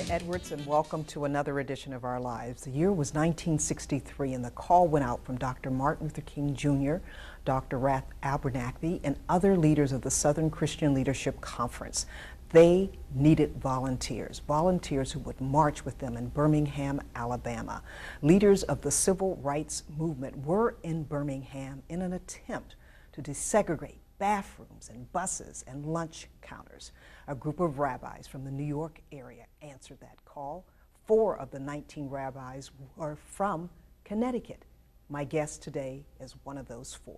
Edwards, and welcome to another edition of Our Lives. The year was 1963, and the call went out from Dr. Martin Luther King Jr., Dr. Abernathy, and other leaders of the Southern Christian Leadership Conference. They needed volunteers who would march with them in Birmingham, Alabama. Leaders of the civil rights movement were in Birmingham in an attempt to desegregate bathrooms and buses and lunch counters. A group of rabbis from the New York area answered that call. 4 of the 19 rabbis were from Connecticut. My guest today is one of those 4.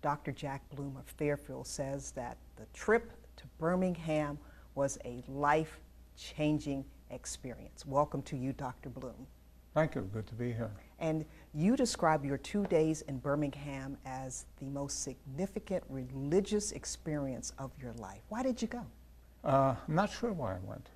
Dr. Jack Bloom of Fairfield says that the trip to Birmingham was a life-changing experience. Welcome to you, Dr. Bloom. Thank you. Good to be here. And you describe your 2 days in Birmingham as the most significant religious experience of your life. Why did you go? I'm not sure why I went.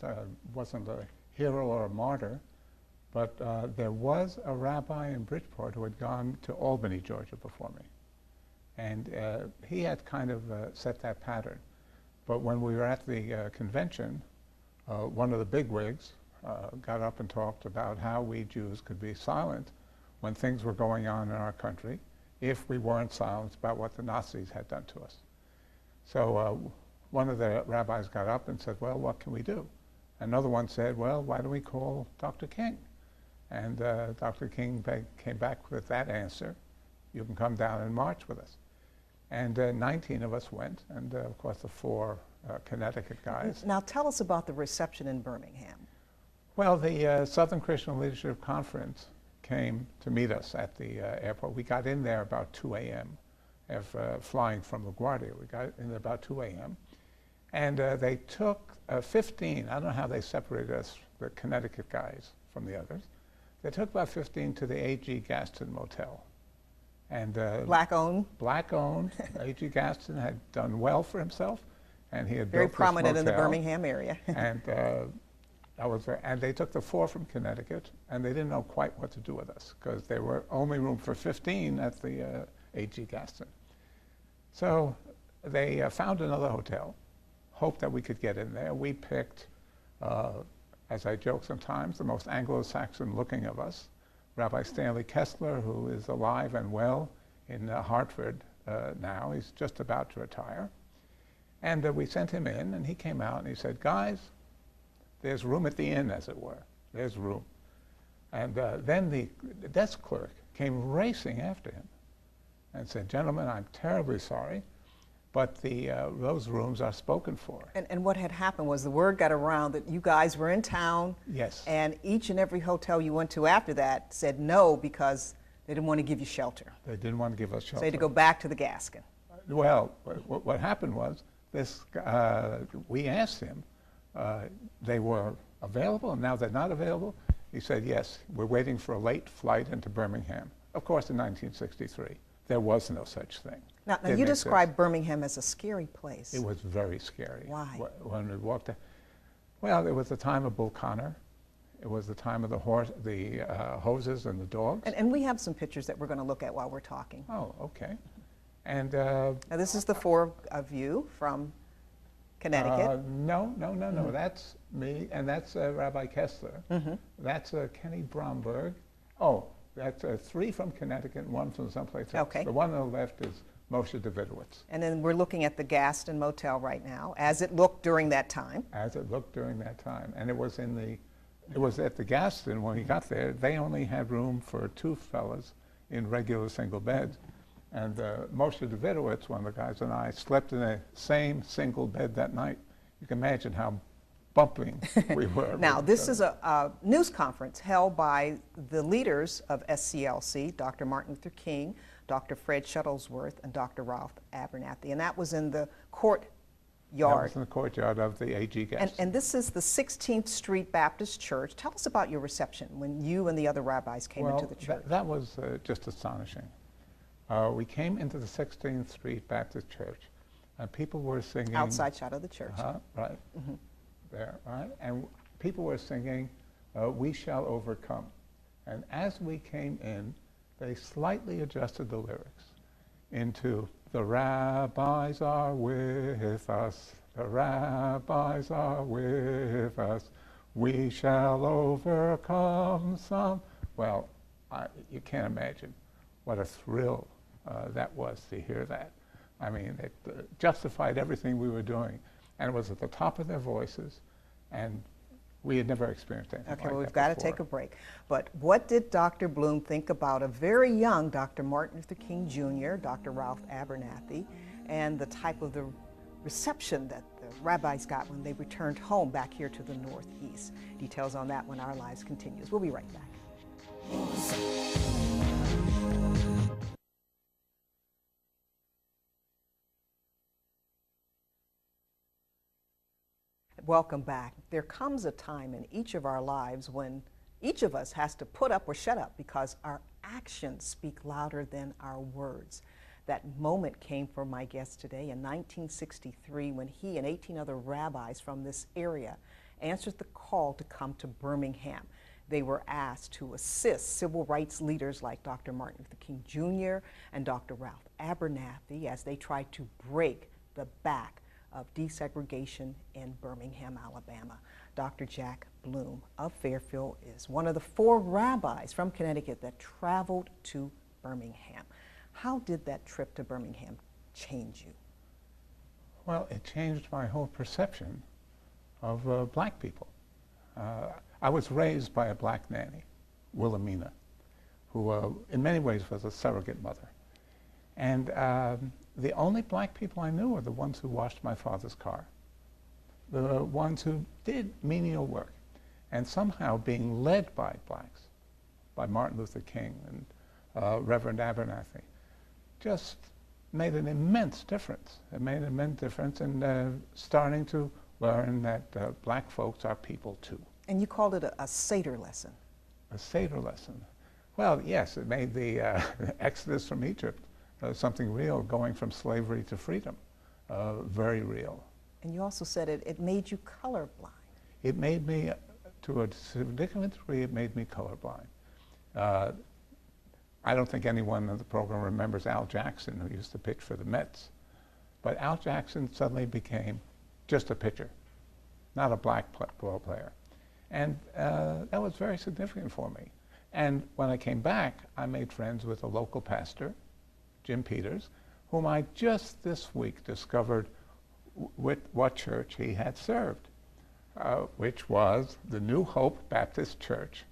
I wasn't a hero or a martyr, but there was a rabbi in Bridgeport who had gone to Albany, Georgia before me. And he had kind of set that pattern. But when we were at the convention, one of the bigwigs got up and talked about how we Jews could be silent when things were going on in our country if we weren't silent about what the Nazis had done to us. So one of the rabbis got up and said, well, what can we do? Another one said, well, why don't we call Dr. King? And Dr. King came back with that answer: you can come down and march with us. And 19 of us went, and of course the 4 Connecticut guys. Now tell us about the reception in Birmingham. Well, the Southern Christian Leadership Conference came to meet us at the airport. We got in there about 2 a.m. Flying from LaGuardia. We got in there about 2 a.m. And they took 15, I don't know how they separated us, the Connecticut guys, from the others. They took about 15 to the A.G. Gaston Motel. And Black-owned? Black-owned. A.G. Gaston had done well for himself, and he had very built prominent this in the motel. Birmingham area. And they took the 4 from Connecticut, and they didn't know quite what to do with us because there were only room for 15 at the A.G. Gaston. So they found another hotel, hoped that we could get in there. We picked, as I joke sometimes, the most Anglo-Saxon looking of us, Rabbi Stanley Kessler, who is alive and well in Hartford now. He's just about to retire. And we sent him in, and he came out and he said, guys, there's room at the inn, as it were. There's room. And then the desk clerk came racing after him and said, gentlemen, I'm terribly sorry, but those rooms are spoken for. And what had happened was the word got around that you guys were in town. Yes. And each and every hotel you went to after that said no because they didn't want to give you shelter. They didn't want to give us shelter. So they had to go back to the Gascon. Well, what happened was this, we asked him, they were available, and now they're not available. He said, yes, we're waiting for a late flight into Birmingham. Of course, in 1963, there was no such thing. Now you describe Birmingham as a scary place. It was very scary. Why? When we walked there. Well, it was the time of Bull Connor. It was the time of the hoses and the dogs. And we have some pictures that we're going to look at while we're talking. Oh, okay. And now this is the 4 of you from Connecticut. No. That's me, and that's Rabbi Kessler. That's Kenny Bromberg. Oh, that's 3 from Connecticut and 1 from someplace else. Okay. The one on the left is Moshe Davidowitz. And then we're looking at the Gaston Motel right now, as it looked during that time. As it looked during that time. And it was at the Gaston when we got there. They only had room for 2 fellas in regular single beds. And Moshe Davidowitz, one of the guys, and I slept in the same single bed that night. You can imagine how bumping we were. Now, this is a news conference held by the leaders of SCLC, Dr. Martin Luther King, Dr. Fred Shuttlesworth, and Dr. Ralph Abernathy. And that was in the courtyard. That was in the courtyard of the A.G. Gaston. And this is the 16th Street Baptist Church. Tell us about your reception when you and the other rabbis came into the church. That was just astonishing. We came into the 16th Street Baptist Church, and people were singing. Outside shot of the church. Right. There, right? And people were singing, We Shall Overcome. And as we came in, they slightly adjusted the lyrics into the rabbis are with us, the rabbis are with us, We shall overcome some. Well, you can't imagine what a thrill that was to hear that. I mean, it justified everything we were doing, and it was at the top of their voices, and we had never experienced anything like that well, we've got to take a break. But what did Dr. Bloom think about a very young Dr. Martin Luther King Jr., Dr. Ralph Abernathy, and the type of the reception that the rabbis got when they returned home back here to the Northeast? Details on that when Our Lives continues. We'll be right back. Welcome back. There comes a time in each of our lives when each of us has to put up or shut up because our actions speak louder than our words. That moment came for my guest today in 1963 when he and 18 other rabbis from this area answered the call to come to Birmingham. They were asked to assist civil rights leaders like Dr. Martin Luther King Jr. and Dr. Ralph Abernathy as they tried to break the back of desegregation in Birmingham, Alabama. Dr. Jack Bloom of Fairfield is one of the 4 rabbis from Connecticut that traveled to Birmingham. How did that trip to Birmingham change you? Well, it changed my whole perception of black people. I was raised by a black nanny, Wilhelmina, who in many ways was a surrogate mother. And the only black people I knew were the ones who washed my father's car, the ones who did menial work, and somehow being led by blacks, by Martin Luther King and Reverend Abernathy, just made an immense difference. It made an immense difference in starting to learn that black folks are people too. And you called it a Seder lesson. A Seder lesson. Well, yes, it made the Exodus from Egypt something real, going from slavery to freedom, very real. And you also said it made you colorblind. It made me, to a significant degree, it made me colorblind. I don't think anyone in the program remembers Al Jackson, who used to pitch for the Mets. But Al Jackson suddenly became just a pitcher, not a black ball player. And that was very significant for me. And when I came back, I made friends with a local pastor, Jim Peters, whom I just this week discovered what church he had served, which was the New Hope Baptist Church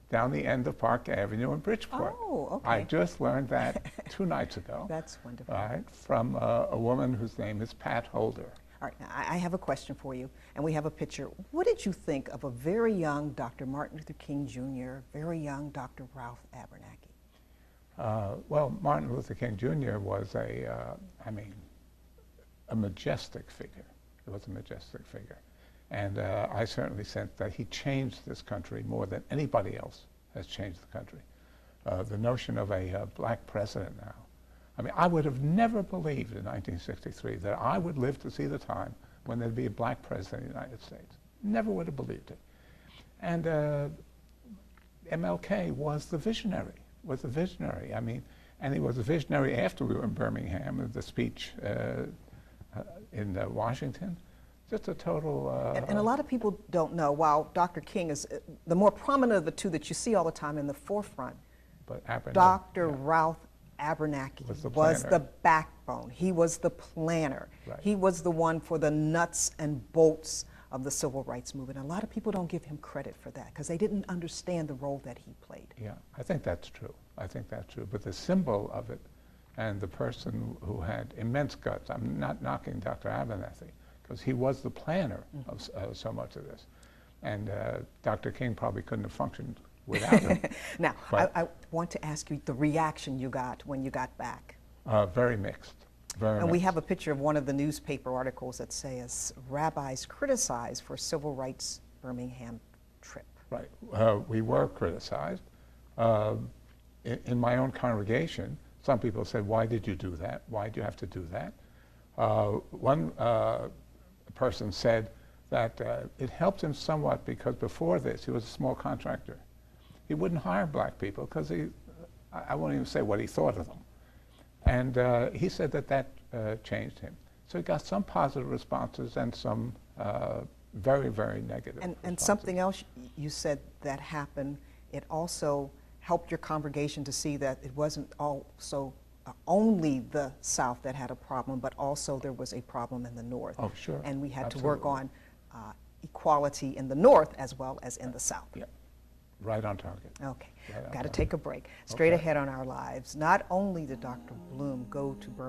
down the end of Park Avenue in Bridgeport. Oh, okay. I just learned that 2 nights ago. That's wonderful. Right, from a woman whose name is Pat Holder. All right, now I have a question for you, and we have a picture. What did you think of a very young Dr. Martin Luther King Jr., very young Dr. Ralph Abernathy? Well, Martin Luther King Jr. was a majestic figure. He was a majestic figure. And I certainly sense that he changed this country more than anybody else has changed the country. The notion of a black president now. I mean, I would have never believed in 1963 that I would live to see the time when there'd be a black president of the United States. Never would have believed it. And MLK was the visionary. I mean, and he was a visionary after we were in Birmingham, the speech in Washington. Just a total... and a lot of people don't know, while Dr. King is the more prominent of the two that you see all the time in the forefront, but Dr. Ralph Abernathy was the backbone. He was the planner. Right. He was the one for the nuts and bolts of the civil rights movement. A lot of people don't give him credit for that because they didn't understand the role that he played. Yeah, I think that's true. I think that's true. But the symbol of it and the person who had immense guts, I'm not knocking Dr. Abernathy, because he was the planner of so much of this. And Dr. King probably couldn't have functioned without him. Now, I want to ask you the reaction you got when you got back. Very mixed. And we have a picture of one of the newspaper articles that says, rabbis criticized for civil rights Birmingham trip. Right. We were criticized. In my own congregation, some people said, why did you do that? Why did you have to do that? One person said that it helped him somewhat because before this, he was a small contractor. He wouldn't hire black people because I won't even say what he thought of them. And he said that changed him. So he got some positive responses and some very, very negative. And responses. something else you said that happened, it also helped your congregation to see that it wasn't also only the South that had a problem, but also there was a problem in the North. Oh, sure. And we had Absolutely. to work on equality in the North as well as in the South. Yeah, right on target. Okay, Right on got to target. take a break. Straight Okay. ahead on our lives. Not only did Dr. Bloom go to Birmingham